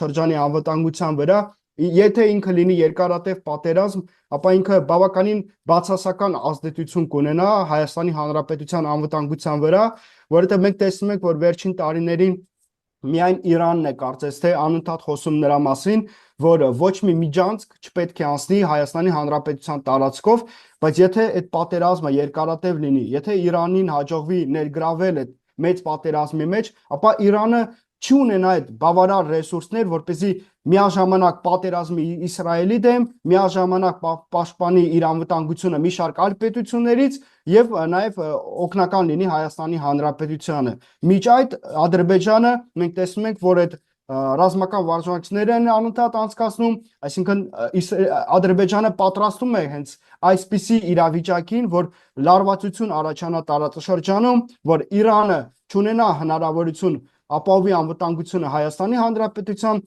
տարածաշրջանի անվտանգության վրա, եթե ինքը լինի երկարատև պատերազմ, ապա ինքը բավականին բացասական ազդեցություն կունենա Հայաստանի Հանրապետության անվտանգության վրա, որովհետև մենք տեսնում ենք, որ վերջին տարիներին միայն Իրանն է կարծես թե անընդհատ խոսում նրա մասին, որ ոչ մի միջանցք չպետք է անցնի Հայաստանի Հանրապետության տարածքով, բայց եթե այդ պատերազմը երկարատև լինի, եթե Իրանին հաջողվի ներգրավել այդ մեծ պատերազմի մեջ, ապա Իրանը չի ունենա այդ բավարար ռեսուրսներ, որպեսզի միաժամանակ պատերազմի Իսրայելի դեմ, միաժամանակ պաշտպանի իր անվտանգությունը մի շարք այլ պետություններից եւ նաեւ օգնական լինի Հայաստանի Հանրապետությանը։ Միջ այդ Ադրբեջանը մենք տեսնում ենք, որ այդ ռազմական վարժանքները են անընդհատ անցկացնում, այսինքն Ադրբեջանը պատրաստում է հենց այսպիսի իրավիճակին, որ լարվածություն առաջանա տարածաշրջանում, որ Իրանը չունենա հնարավորություն ապահովի անվտանգությունը Հայաստանի Հանրապետության